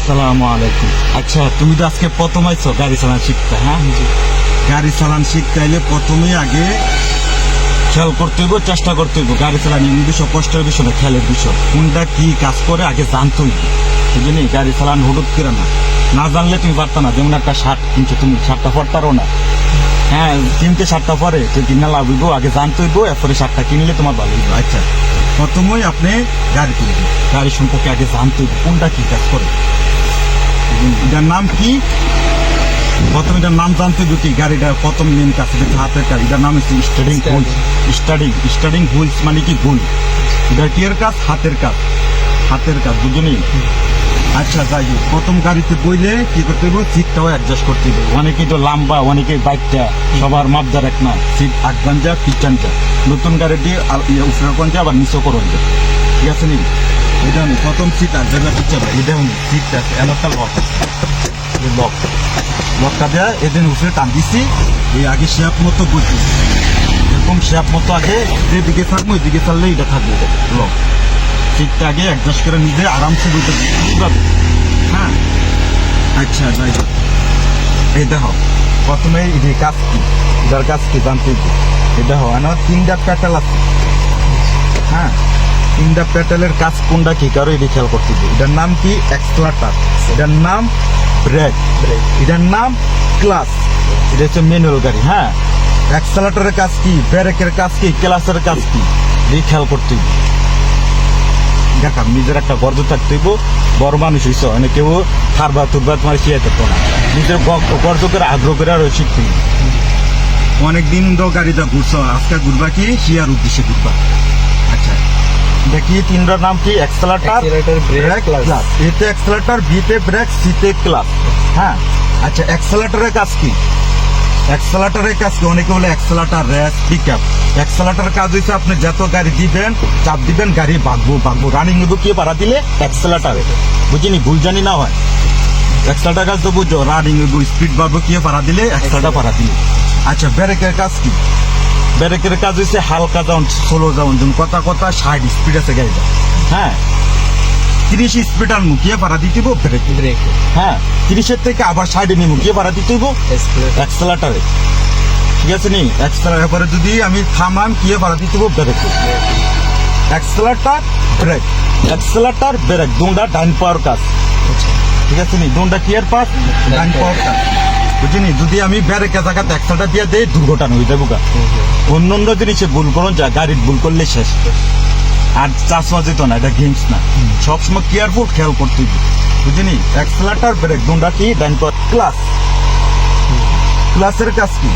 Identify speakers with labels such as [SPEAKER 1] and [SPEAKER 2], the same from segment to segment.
[SPEAKER 1] আসসালামু আলাইকুম। আচ্ছা, তুমি তো আজকে প্রথম আইছো গাড়ি চালান শিখতে, হ্যাঁ? গাড়ি চালান শিখতে আইলে প্রথমেই আগে খেয়াল করতে হইব, চেষ্টা করতে হইব। গাড়ি চালানি বিষয় কষ্টের বিষয় না, খেয়ালের বিষয়। কোনটা কি কাজ করে আগে জানতে হইব, বুঝলি? গাড়ি চালান হুডুট করে না জানলে তুমি পারতা না। যেমন একটা শার্ট কিনছো, তুমি শার্টটা পরতারও না, হ্যাঁ? কিনতে শার্টটা পরে তো কিনা লাভ হইব, আগে জানতে হইব, এরপরে শার্টটা কিনলে তোমার ভালো হইব। আচ্ছা, প্রথমেই আপনি গাড়ি কিনবেন, গাড়ি সম্পর্কে আগে জানতে হইব কোনটা কি কাজ করে। এটার নাম কি? প্রথম এটার নাম জানতে হইব কি, গাড়িটার প্রথম মেন কাজ হচ্ছে হাতের কাজ। এটার নাম হচ্ছে স্টার্টিং হুইলস। স্টার্টিং হুইলস মানে কি? হুইল। এটা কি এর কাজ? হাতের কাজ, হাতের কাজ, বুঝলি? আচ্ছা, যাই হোক, প্রথম গাড়িতে বইলে কি করতে হইব? সিটটাও অ্যাডজাস্ট করতে হইব। অনেকে তো লম্বা, অনেকে বাইকটা সবার মাপদার এক না, সিট আগান যা পিছন যা। নতুন গাড়িটি উপরে কোন যা, আবার নিচে করুন যা, ঠিক আছে নি? এটা নি প্রথম সিট আর জায়গা পিছন, এটা নি সিটটা আছে, এলাকা লক আছে, লক লকটা দেয়া এদিন উপরে টান দিচ্ছি। এই আগে শেপ মতো বলছি, এরকম শেপ মতো আগে যেদিকে থাকবো ওইদিকে চাললে এটা থাকবে লক। সিটটা আগে অ্যাডজাস্ট করে নিজে আরামসে বইতে পারবে, হ্যাঁ? আচ্ছা, যাই হোক, এই দেখো প্রথমে এই কাজ কি, এটার কাজ কি জানতে হবে। এই দেখো আমার 3টা প্যাটেল আছে, হ্যাঁ? 3টা প্যাটেলের কাজ কোনটা কি কারো এটি খেয়াল করতে হবে। এটার নাম কি? এক্সেলারেটর। এটার নাম ব্রেক। এটার নাম ক্লাস। এটা হচ্ছে ম্যানুয়াল গাড়ি, হ্যাঁ? এক্সেলারেটরের কাজ কি, ব্রেকের কাজ কি, ক্লাসের কাজ কি, এই খেয়াল করতে হবে। দেখাম নিজের একটা গর্জ থাকতে হইব। বড় মানুষ হইছ, মানে কেউ থারবা তুরবা তোমার শিয়ে থাকতো না, নিজের গর্জ করে আগ্রহ করে আরো শিখতে। অনেকদিন তো গাড়িটা ঘুরছো, আজকে ঘুরবা কি শিয়ার উদ্দেশ্যে ঘুরবা। আচ্ছা, দেখি 3টার নাম কি? Accelerator, brake, clutch. এতে এক্সেলারেটর, বিতে ব্রেক, সিতে ক্লাস, হ্যাঁ? আচ্ছা, এক্সেলারেটরের কাজ কি? এক্সেলারেটরের কাজ কি? অনেকে বলে এক্সেলারেটর, রেস, পিকআপ। এক্সেলারেটরের কাজ হচ্ছে আপনি যত গাড়ি দিবেন, চাপ দিবেন, গাড়ি ভাগবো রানিং হইব। কি পারা দিলে? এক্সেলারেটরে, বুঝিনি? ভুল জানি না হয়। এক্সেলারেটর কাজ তো বুঝছো, রানিং হইব, স্পিড বাড়বো, কি পারা দিলে? এক্সেলারেটর পারা দিলে। আচ্ছা, ব্রেকের কাজ কি? ব্রেকের কাজ হচ্ছে হালকা যাওন, স্লো যাওন, যেমন কথা 60 স্পিড আছে গাড়িটা, হ্যাঁ? 30 স্পিড আর মুখিয়ে পারা দিতে হইব ব্রেক, হ্যাঁ? 30-এর থেকে আবার 60-এ নিয়ে মুখিয়ে পারা দিতে হইব এক্সেলারেটরে, ঠিক আছে নি? এক্সেলারেটর পরে যদি আমি থামান কি পারা দিতে হইব brake. Accelerator, brake, accelerator, brake, দুটা ডাইন পাওয়ার কাজ, ঠিক আছে নি? দুটা কি এর পাস? ডাইন পাওয়ার কাজ, বুঝিনি? যদি আমি ব্রেকের জায়গাতে এক্সেলারেটর দিয়ে দেই, দুর্ঘটনা হয়ে যাবো। অন্য অন্য জিনিসে ভুল করুন, যা গাড়ির ভুল করলে শেষ। আর চাষবা যেত না, এটা গেমস না। সবসময় কেয়ারফুল, খেয়াল করতে হবে, বুঝিনি? এক্সেলারেটর, ব্রেক, দুটা কি ডাইন পাওয়ার। ক্লাস, ক্লাসের কাজ কি?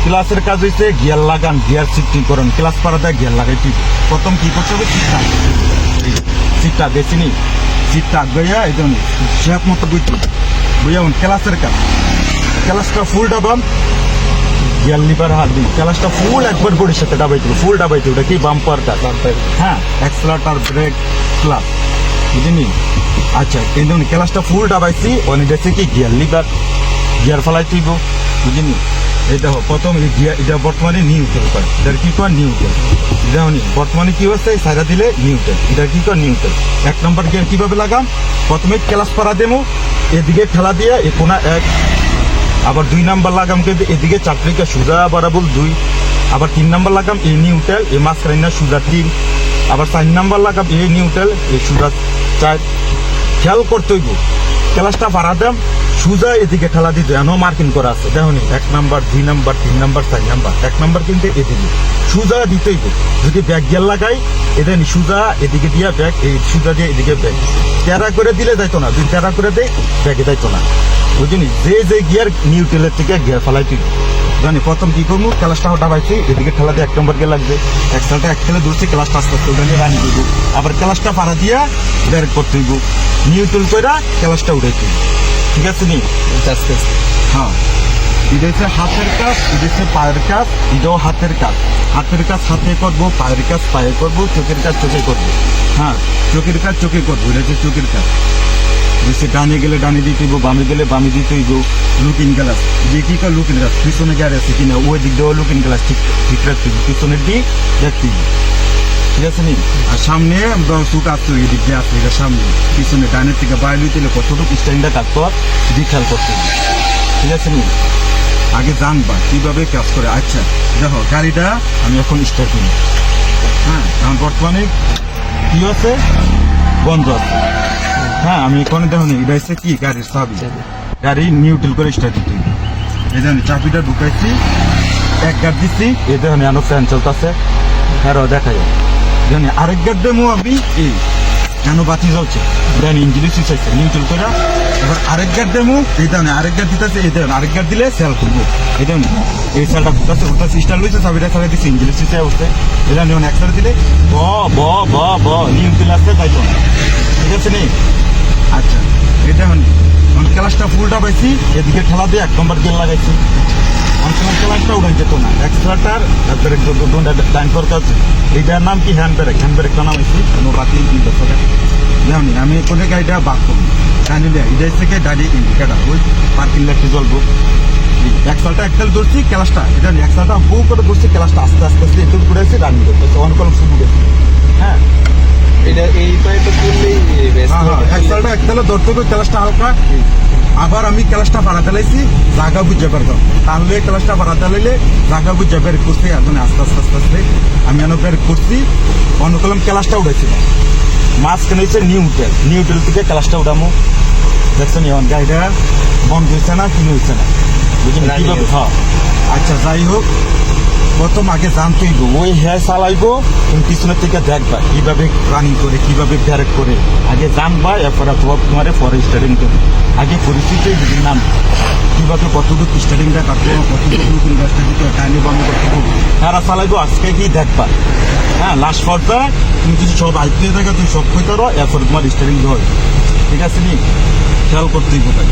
[SPEAKER 1] ক্লাসের কাজ হচ্ছে গিয়ার লাগান, গিয়ার শিফটিং করুন। ক্লাস পারা দেয় গিয়ার লাগাই ঠিক। প্রথম কি করতে হবে? সিটটা বেশিনি, সিটটা গইয়া এই জন্য শেপ মতো বুঝা ক্লাসের কাজ। ক্লাসটা ফুল ডাবাম, গিয়ার লিভার হাত দিই, ক্লাসটা ফুল একবার বডির সাথে ডাবাইতে, ফুল ডাবাইতে। ওটা কি? বাম্পার কাজ, হ্যাঁ? এক্সেলারেটর, ব্রেক, ক্লাস, বুঝিনি? আচ্ছা, এই জন্য ক্লাসটা ফুল ডাবাইছি, অনেক দেখছি কি গিয়ার লিভার, গিয়ার ফেলাই তুইব, বুঝিনি? এই দেখো প্রথম এই গিয়ার, এটা বর্তমানে নিউট্রাল করে। এটার কি কয়? নিউট্রাল। দেখো বর্তমানে কি হচ্ছে? সাইডা দিলে নিউট্রাল। এটার কি কয়? নিউট্রাল। 1 নম্বর গিয়ার কিভাবে লাগাম? প্রথমে ক্লাস পারা দেবো, এদিকে ঠেলা দিয়ে এ কোনা 1, আবার 2 নাম্বার লাগাম কিন্তু এদিকে চারটিকে সোজা বারাবল 2, আবার 3 নাম্বার লাগাম এ নিউট্রাল, এ মাঝখানে না সোজা 3, আবার 4 নাম্বার লাগাম এ নিউট্রাল, এ সোজা 4। খেয়াল করতে হইব। ক্লাসটা পারা দাম সোজা এদিকে ঠেলা দিতে, এখনো মার্কিং করা আছে, দেখো 1 number, 2 number, 3 number, 4 number. 1 number কিন্তু এদিকে সোজা দিতে হইব। যদি ব্যাগ গিয়ার লাগাই, এটা সোজা এদিকে দিয়া ব্যাগ, এই সোজা দিয়ে এদিকে ব্যাগ। তেরা করে দিলে যাইতো না, যদি তেরা করে দেয় ব্যাগে যাইতো না, বুঝলি? যে গিয়ার নিউট্রালের থেকে গিয়ার ফেলাই তুই জানি। প্রথম কি করবো? ক্লাসটা হটাবাইছি, এদিকে ঠেলা দিয়ে 1 নম্বর গিয়ে লাগবে, এক্সেলটা এক ঠেলে ধরছি, ক্লাসটা আস্তে আস্তে উঠে রানি দিব। আবার ক্লাসটা পাড়া দিয়া ব্রেক করতে হইব, নিউট্রাল করে ক্লাসটা উঠাইতে, ঠিক আছে নি? হ্যাঁ, এটা হচ্ছে হাতের কাজ, এটা হচ্ছে পায়ের কাজ, এটাও হাতের কাজ। হাতের কাজ হাতে করবো, পায়ের কাজ পায়ে করবো, চোখের কাজ চোখে করবো, হ্যাঁ? চোখের কাজ চোখে করবো, এটা হচ্ছে চোখের কাজ। বেশি ডানে গেলে ডানে দিতে হইব, বামে গেলে বামে দিতে হইব। লুকিং গ্লাস, যে কি কয় লুকিং গ্লাস, পিছনে গাড়ি আছে কিনা ওই দিক দিয়েও লুকিং গ্লাস ঠিক রাখতে হইব, পিছনের দিক দেখতে হইব। ঠিক আছে নি? আর সামনে সুট আসছে এদিক দিয়ে আসছে, এটা সামনে পিছনে ডাইনের থেকে বাইরে লইতে কতটুকু স্ট্যান্ডটা কাটতে দিক খেয়াল করতে হবে। ঠিক আছে নি? আগে জানবা কিভাবে কাজ করে। আচ্ছা দেখো গাড়িটা আমি এখন স্টার্ট করি। হ্যাঁ, এখন বর্তমানে কি আছে, বন্ধ আছে। হ্যাঁ, আমি এখানে দেখো নি, এটা হচ্ছে কি গাড়ির চাবি, গাড়ি নিউট্রাল করে স্টার্ট দিতে হবে। এই দেখুন চাবিটা ঢুকাইছি, এক গাড় দিচ্ছি, এই দেখুন এনো ফ্যান চলতেছে, হ্যাঁ দেখা যায়। দেখুন আরেক গাড় দেবো আমি, এই কেন বাতি জ্বলছে, দেখেন ইঞ্জিনে সুইচ আছে নিউট্রাল করে। এবার আরেক গাড় দেবো, এই দেখুন আরেক গাড় দিতেছে, এই দেখুন আরেক গাড় দিলে সেল করবো। এই দেখুন এই সেলটা ঘুরতেছে ঘুরতেছে, স্টার লইছে, চাবিটা চালাই দিচ্ছে, ইঞ্জিনের সুইচে অবস্থা। এই দেখুন এক সাইড দিলে ব ব ব ব নিউট্রাল আসছে, যাইতো না। ঠিক আছে নি? আচ্ছা এই দেখুন ক্লাসটা ফুলটা পাইছি, এদিকে ঠেলা দিয়ে 1 নম্বর গিয়ার লাগাইছি। অনেক সময় ক্লাসটা উড়াই যেত না, এক্সট্রাটার ব্রেক লাইন করতে হচ্ছে। এইটার নাম কি হ্যান্ড ব্রেকটা নামাইছি, কোনো বাতিল কিন্তু যেমন আমি কোনো গাড়িটা বাদ করবো টানিলে এটা থেকে দাঁড়িয়ে ইন্ডিকেটার ওই পার্কিং লাইটটি জ্বলবো। একসালটা একতাল ধরছি, ক্লাসটা এটা একসালটা বউ করে ধরছি, ক্লাসটা আস্তে আস্তে আস্তে একটু ঘুরেছি, রানিং করতেছে, অনেক শুরু গেছে। হ্যাঁ,
[SPEAKER 2] এটা এই পাইপটা তুললেই
[SPEAKER 1] একসালটা একতালে ধরতে হবে, ক্লাসটা হালকা। আবার আমি ক্লাসটা বাড়াতে লাইছি, জায়গা বুঝতে পারতাম, তাহলে ক্লাসটা বাড়াতে লাইলে জায়গা বুঝতে বের করছি। এখন আস্তে আস্তে আস্তে আস্তে আমি এনে বের করছি, অন্য কলম ক্লাসটা উঠেছিলাম, মাঝখানে হচ্ছে নিউট্রাল থেকে ক্লাসটা উঠামো। দেখছেন এখন গাড়িটা বন্ধ হয়েছে না, কিনে হয়েছে না, বুঝলেন কিভাবে? হ্যাঁ, আচ্ছা যাই হোক, প্রথম আগে জানতেই ওই হ্যাঁ চালাইবো, তুমি পিছনের থেকে দেখবা কিভাবে রানিং করে, কিভাবে ব্যারেক করে, আগে জানবা, এরপরে তোমার পরে স্টার্টিং করবে। আগে পরিস্থিতি যদি নাম কিভাবে কতটুকু স্টার্টিংটা কাটবো, কতটুকু গাছটা দিতে টাইমে বন্ধ করতে হবে, তারা চালাইবো, আজকে কি দেখবা। হ্যাঁ, লাস্ট পর্যায়ে তুমি যদি সব আইতে থাকে, তুমি সব কইতে পারো, এরপরে তোমার স্টার্টিং হয়। ঠিক আছে নি? খেয়াল করতেই হবে।